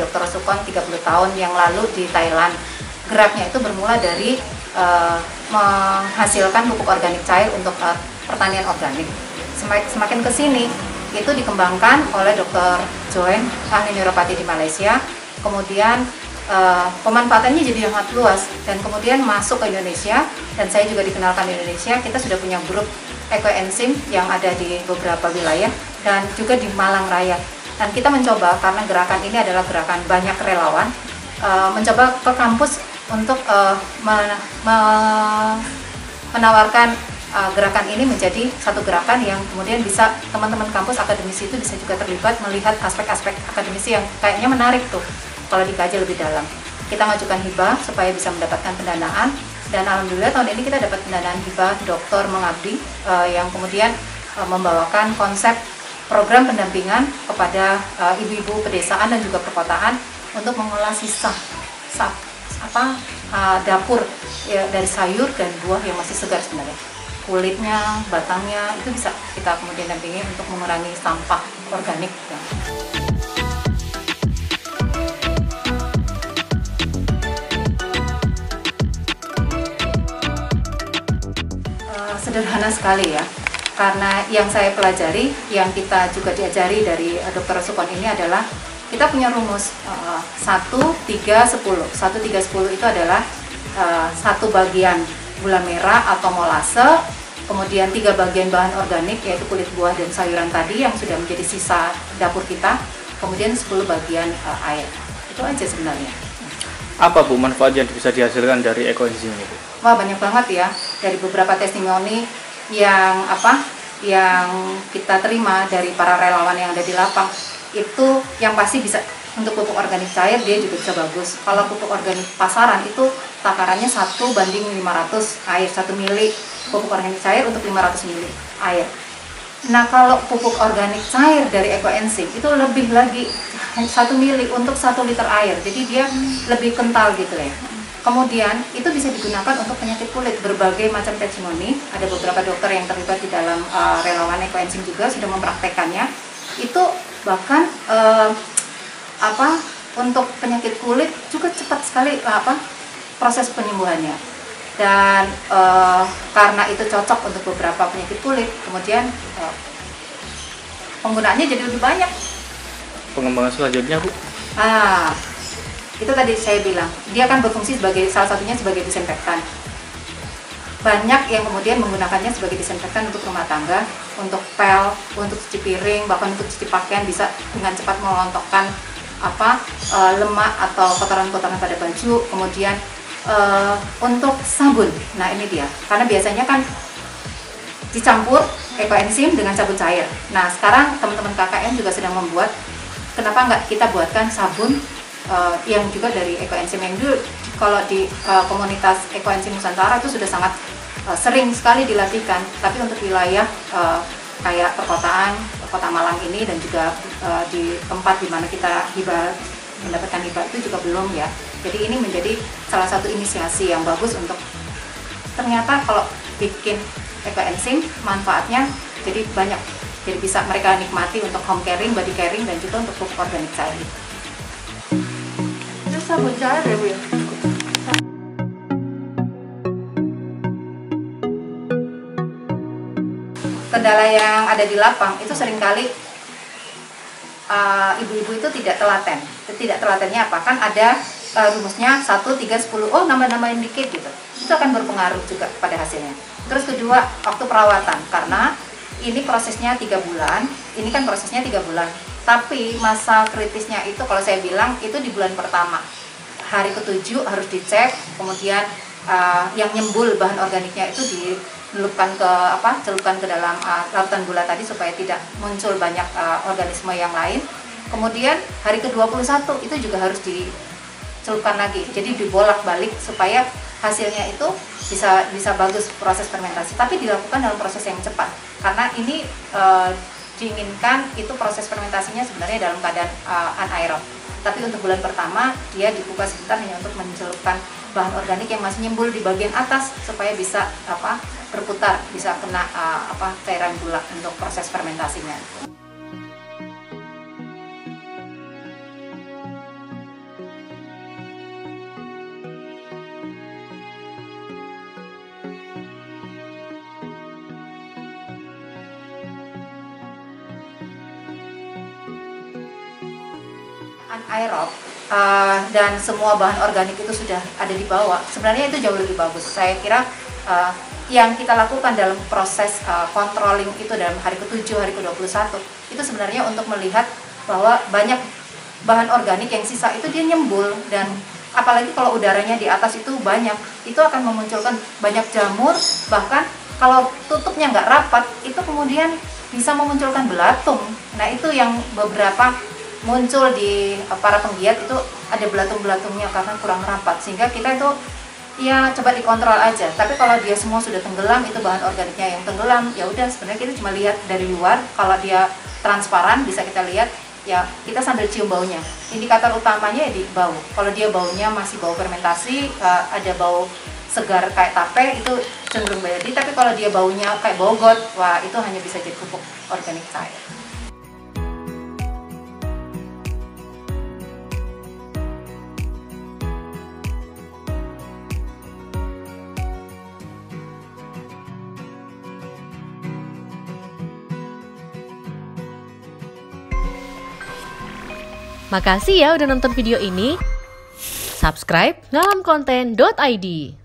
Dr. Sukon 30 tahun yang lalu di Thailand. Geraknya itu bermula dari menghasilkan pupuk organik cair untuk pertanian organik. Semakin ke sini itu dikembangkan oleh Dr. Joen, ahli neuropati di Malaysia. Kemudian pemanfaatannya jadi sangat luas dan kemudian masuk ke Indonesia, dan saya juga dikenalkan di Indonesia. Kita sudah punya grup ekoenzim yang ada di beberapa wilayah dan juga di Malang Raya. Dan kita mencoba, karena gerakan ini adalah gerakan banyak relawan, mencoba ke kampus untuk menawarkan gerakan ini menjadi satu gerakan yang kemudian bisa teman-teman kampus akademisi itu bisa juga terlibat, melihat aspek-aspek akademisi yang kayaknya menarik tuh kalau dikaji lebih dalam. Kita mengajukan hibah supaya bisa mendapatkan pendanaan, dan alhamdulillah tahun ini kita dapat pendanaan hibah Doktor Mengabdi yang kemudian membawakan konsep program pendampingan kepada ibu-ibu pedesaan dan juga perkotaan untuk mengolah sisa dapur ya, dari sayur dan buah yang masih segar sebenarnya. Kulitnya, batangnya itu bisa kita kemudian dampingi untuk mengurangi sampah organik. Ya. Sederhana sekali ya, karena yang saya pelajari, yang kita juga diajari dari Dr. Sukon ini adalah kita punya rumus 1-3-10. 1-3-10 itu adalah satu bagian gula merah atau molase, kemudian 3 bagian bahan organik yaitu kulit buah dan sayuran tadi yang sudah menjadi sisa dapur kita, kemudian 10 bagian air. Itu aja sebenarnya. Apa Bu manfaat yang bisa dihasilkan dari ekoenzim itu? Wah, banyak banget ya, dari beberapa testimoni yang kita terima dari para relawan yang ada di lapang. Itu yang pasti bisa untuk pupuk organik cair dia juga bisa bagus. Kalau pupuk organik pasaran itu takarannya 1:500 air, 1 mili pupuk organik cair untuk 500 mili air. Nah, kalau pupuk organik cair dari ekoenzim itu lebih lagi 1 mili untuk 1 liter air, jadi dia lebih kental gitu ya. Kemudian itu bisa digunakan untuk penyakit kulit, berbagai macam testimoni. Ada beberapa dokter yang terlibat di dalam relawan ekoenzim juga sudah mempraktekannya. Itu bahkan untuk penyakit kulit juga cepat sekali proses penyembuhannya. Dan karena itu cocok untuk beberapa penyakit kulit, kemudian penggunaannya jadi lebih banyak. Pengembangan selanjutnya Bu? Itu tadi saya bilang, dia akan berfungsi sebagai salah satunya sebagai disinfektan. Banyak yang kemudian menggunakannya sebagai disinfektan untuk rumah tangga, untuk pel, untuk cuci piring, bahkan untuk cuci pakaian, bisa dengan cepat melontokkan lemak atau kotoran-kotoran pada baju. Kemudian untuk sabun, nah ini dia, karena biasanya kan dicampur ekoenzim dengan sabun cair. Nah, sekarang teman-teman KKN juga sedang membuat, kenapa nggak kita buatkan sabun yang juga dari ekoenzim, yang dulu kalau di komunitas ekoenzim Nusantara itu sudah sangat sering sekali dilatihkan, tapi untuk wilayah kayak perkotaan, kota Malang ini, dan juga di tempat di mana kita mendapatkan hibah itu juga belum ya. Jadi ini menjadi salah satu inisiasi yang bagus untuk ternyata kalau bikin ekoenzim manfaatnya jadi banyak, jadi bisa mereka nikmati untuk home caring, body caring, dan juga untuk pupuk organik cair. Sabun cair ya Bu ya? Kendala yang ada di lapang itu seringkali ibu-ibu itu tidak telaten. Tidak telatennya apa? Kan ada rumusnya 1-3-10, oh nambah-nambahin dikit gitu. Itu akan berpengaruh juga pada hasilnya. Terus kedua, waktu perawatan, karena ini prosesnya 3 bulan, ini kan prosesnya 3 bulan. Tapi masa kritisnya itu kalau saya bilang itu di bulan pertama. Hari ke-7 harus dicek, kemudian yang nyembul bahan organiknya itu celupkan ke dalam larutan gula tadi supaya tidak muncul banyak organisme yang lain. Kemudian hari ke-21 itu juga harus dicelupkan lagi. Jadi dibolak-balik supaya hasilnya itu bisa bagus proses fermentasi. Tapi dilakukan dalam proses yang cepat. Karena ini diinginkan itu proses fermentasinya sebenarnya dalam keadaan anaerob. Tapi untuk bulan pertama dia dibuka sebentar hanya untuk mencelupkan bahan organik yang masih nyembul di bagian atas supaya bisa berputar, bisa kena cairan gula untuk proses fermentasinya. anaerob dan semua bahan organik itu sudah ada di bawah, sebenarnya itu jauh lebih bagus. Saya kira yang kita lakukan dalam proses controlling itu dalam hari ke-7, hari ke-21 itu sebenarnya untuk melihat bahwa banyak bahan organik yang sisa itu dia nyembul, dan apalagi kalau udaranya di atas itu banyak, itu akan memunculkan banyak jamur, bahkan kalau tutupnya nggak rapat itu kemudian bisa memunculkan belatung. Nah itu yang beberapa muncul di para penggiat itu ada belatung-belatungnya karena kurang rapat, sehingga kita itu ya coba dikontrol aja. Tapi kalau dia semua sudah tenggelam, itu bahan organiknya yang tenggelam, ya udah sebenarnya kita cuma lihat dari luar. Kalau dia transparan bisa kita lihat, ya kita sambil cium baunya. Indikator utamanya ya di bau. Kalau dia baunya masih bau fermentasi, ada bau segar kayak tape, itu cenderung jadi. Tapi kalau dia baunya kayak bau got, wah itu hanya bisa jadi pupuk organik cair. Makasih ya udah nonton video ini. Subscribe ngalamkonten.id.